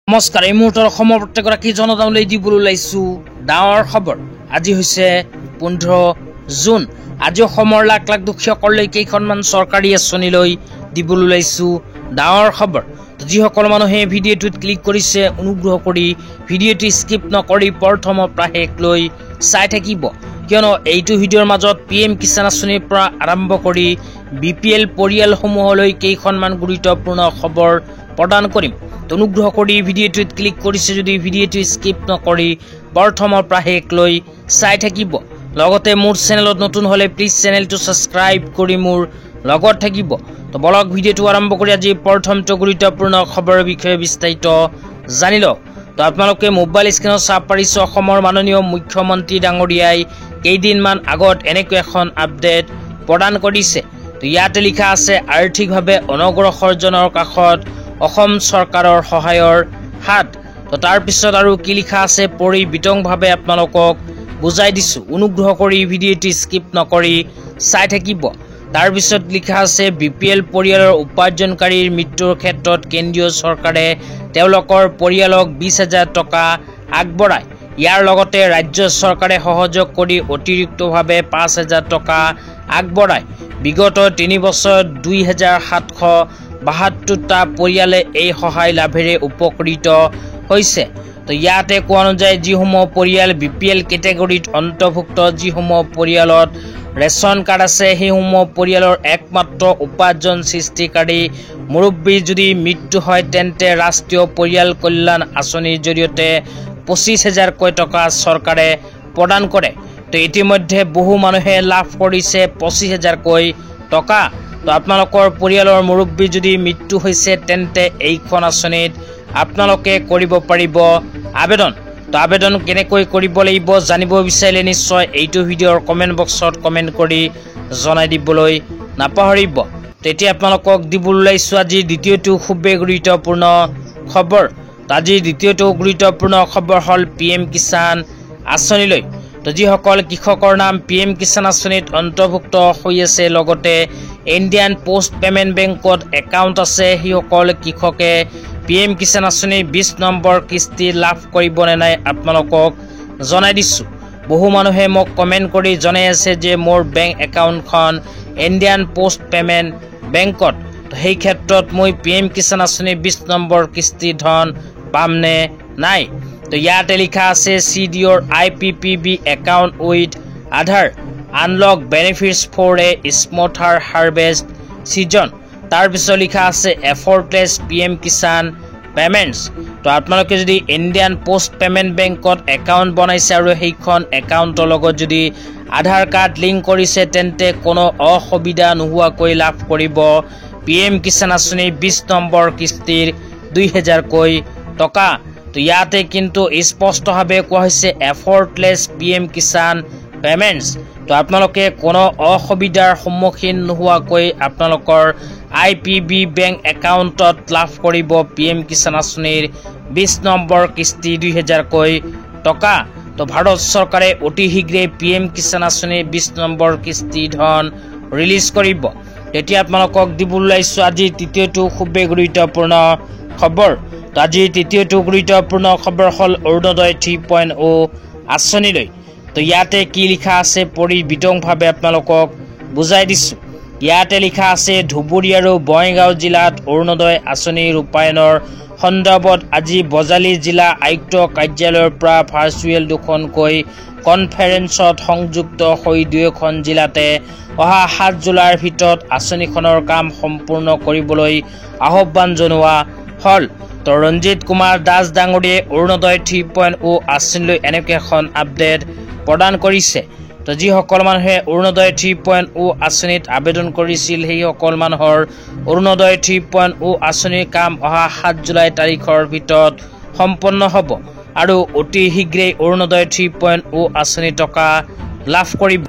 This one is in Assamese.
নমস্কাৰ এই মুহূৰ্তৰ অসমৰ প্ৰত্যেকগৰাকী জনতালৈ দিবলৈ ওলাইছো ডাঙৰ খবৰ। আজি হৈছে 15 জুন। আজি অসমৰ লাখ লাখ দুখীয়াসকললৈ কেইখনমান চৰকাৰী আঁচনিলৈ দিবলৈ ওলাইছো ডাঙৰ খবৰ। যিসকল মানুহে ভিডিঅ'টোত ক্লিক কৰিছে অনুগ্ৰহ কৰি ভিডিঅ'টো স্কিপ নকৰি প্ৰথমৰ পৰা শেষলৈ চাই থাকিব, কিয়নো এইটো ভিডিঅ'ৰ মাজত PM কিষাণ আঁচনিৰ পৰা আৰম্ভ কৰি BPL পৰিয়ালসমূহলৈ কেইখনমান গুৰুত্বপূৰ্ণ খবৰ প্ৰদান কৰিম। অনুগ্ৰহ কৰি ভিডিঅ'টোত ক্লিক কৰিছে যদি ভিডিঅ'টো স্কিপ নকৰি প্ৰথমৰ পৰা শেষলৈ চাই থাকিব। লগতে মোৰ চেনেলত নতুন হলে প্লিজ চেনেলটো ছাবস্ক্ৰাইব কৰি মোৰ লগত থাকিব। তো বলক ভিডিঅ'টো আৰম্ভ কৰি আজি প্ৰথমটো গুৰুত্বপূৰ্ণ খবৰৰ বিষয়ে বিস্তাৰিত জানি লওক। তো আপোনালোকে মোবাইল স্ক্ৰীনত চাব পাৰিছে অসমৰ মাননীয় মুখ্যমন্ত্ৰী ডাঙৰীয়াই কেইদিনমান আগত এনেকৈ এখন আপডেট প্ৰদান কৰিছে। তো ইয়াতে লিখা আছে আৰ্থিকভাৱে অনগ্ৰসৰজনৰ কাষত অসম চৰকাৰৰ সহায়ৰ হাত। তো তাৰ পিছত আৰু কি লিখা আছে পঢ়ি বিতংভাৱে আপোনালোকক বুজাই দিছো, অনুগ্ৰহ কৰি ভিডিঅ'টো স্কিপ নকৰি চাই থাকিব। তাৰ পিছত লিখা আছে BPL পৰিয়ালৰ উপাৰ্জনকাৰীৰ মৃত্যুৰ ক্ষেত্ৰত কেন্দ্ৰীয় চৰকাৰে তেওঁলোকৰ পৰিয়ালক 20,000 টকা আগবঢ়ায়। ইয়াৰ লগতে ৰাজ্য চৰকাৰে সহযোগ কৰি অতিৰিক্তভাৱে 5,000 টকা আগবঢ়ায়। বিগত 3 বছৰত 2,772টা পৰিয়ালে এই সহায় লাভেৰে উপকৃত হৈছে। তো ইয়াতে কোৱা অনুযায়ী যিসমূহ পৰিয়াল BPL কেটেগৰীত অন্তৰ্ভুক্ত, যিসমূহ পৰিয়ালত ৰেচন কাৰ্ড আছে, সেইসমূহ পৰিয়ালৰ একমাত্ৰ উপাৰ্জন সৃষ্টিকাৰী মুৰব্বীৰ যদি মৃত্যু হয় তেন্তে ৰাষ্ট্ৰীয় পৰিয়াল কল্যাণ আঁচনিৰ জৰিয়তে 25,000কৈ টকা চৰকাৰে প্ৰদান কৰে। তো ইতিমধ্যে বহু মানুহে লাভ কৰিছে 25,000কৈ টকা। তো আপোনালোকৰ পৰিয়ালৰ মুৰব্বী যদি মৃত্যু হৈছে তেন্তে এইখন আঁচনিত আপোনালোকে কৰিব পাৰিব আবেদন। তো আবেদন কেনেকৈ কৰিব লাগিব জানিব বিচাৰিলে নিশ্চয় এইটো ভিডিঅ'ৰ কমেণ্ট বক্সত কমেণ্ট কৰি জনাই দিবলৈ নাপাহৰিব। তেতিয়া আপোনালোকক দিবলৈ ওলাইছোঁ আজি দ্বিতীয়টো খুবেই গুৰুত্বপূৰ্ণ খবৰ। আজিৰ দ্বিতীয়টো গুৰুত্বপূৰ্ণ খবৰ হ'ল PM কিষাণ আঁচনিলৈ। তো যিসকল কৃষকৰ নাম PM কিষাণ আঁচনিত অন্তৰ্ভুক্ত হৈ আছে, লগতে ইণ্ডিয়ান পোষ্ট পেমেণ্ট বেংকত একাউণ্ট আছে, সেইসকল কৃষকে PM কিষাণ আঁচনিৰ 20 নম্বৰ কিস্তি লাভ কৰিব নে নাই আপোনালোকক জনাই দিছোঁ। বহু মানুহে মোক কমেণ্ট কৰি জনাই আছে যে মোৰ বেংক একাউণ্টখন ইণ্ডিয়ান পোষ্ট পেমেণ্ট বেংকত, তো সেই ক্ষেত্ৰত মই PM কিষাণ আঁচনিৰ 20 নম্বৰ কিস্তি ধন পাম নে নাই। তো ইয়াতে লিখা আছে CD your IPPB account with Aadhaar, unlock benefits for a smoother harvest season। তাৰ পিছত লিখা আছে effortless PM কিষাণ পেমেণ্টছ। তো আপোনালোকে যদি ইণ্ডিয়ান পোষ্ট পেমেণ্ট বেংকত একাউণ্ট বনাইছে আৰু সেইখন একাউণ্টৰ লগত যদি আধাৰ কাৰ্ড লিংক কৰিছে তেন্তে কোনো অসুবিধা নোহোৱাকৈ লাভ কৰিব PM কিষাণ আঁচনিৰ 20 নম্বৰ কিস্তিৰ 2,000কৈ টকা। তো ইয়াতে কিন্তু স্পষ্টভাৱে কোৱা হৈছে এফৰ্টলেছ PM কিষাণ পেমেণ্টছ। তো আপোনালোকে কোনো অসুবিধাৰ সন্মুখীন নোহোৱাকৈ আপোনালোকৰ IPB বেংক একাউণ্টত লাভ কৰিব PM কিষাণ আঁচনিৰ 20 নম্বৰ কিস্তি 2,000কৈ টকা। তো ভাৰত চৰকাৰে অতি শীঘ্ৰে PM কিষাণ আঁচনিৰ 20 নম্বৰ কিস্তি ধন ৰিলিজ কৰিব। তেতিয়া আপোনালোকক দিবলৈ ওলাইছোঁ আজিৰ তৃতীয়টো খুবেই গুৰুত্বপূৰ্ণ খবৰ। তো আজিৰ তৃতীয়টো গুৰুত্বপূৰ্ণ খবৰ হ'ল অৰুণোদয় 3.0 আঁচনিলৈ। তো ইয়াতে কি লিখা আছে পঢ়ি বিতংভাৱে আপোনালোকক বুজাই দিছোঁ। ইয়াতে লিখা আছে ধুবুৰী আৰু বঙাইগাঁও জিলাত অৰুণোদয় আঁচনি ৰূপায়ণৰ সন্দৰ্ভত আজি বজালী জিলা আয়ুক্ত কাৰ্যালয়ৰ পৰা ভাৰ্চুৱেল 2খনকৈ কনফাৰেন্সত সংযুক্ত হৈ 2খন জিলাতে অহা 7 জুলাইৰ ভিতৰত আঁচনিখনৰ কাম সম্পূৰ্ণ কৰিবলৈ আহ্বান জনোৱা হ'ল। তো ৰঞ্জিত কুমাৰ দাস ডাঙৰীয়াই অৰুণোদয় 3.0 আঁচনিলৈ এনেকৈ এখন আপডেট প্ৰদান কৰিছে। তো যিসকল মানুহে অৰুণোদয় 3.0 আঁচনিত আবেদন কৰিছিল সেইসকল মানুহৰ অৰুণোদয় 3.0 আঁচনিৰ কাম অহা 7 জুলাই তাৰিখৰ ভিতৰত সম্পন্ন হ'ব আৰু অতি শীঘ্ৰেই অৰুণোদয় 3.0 আঁচনি টকা লাভ কৰিব।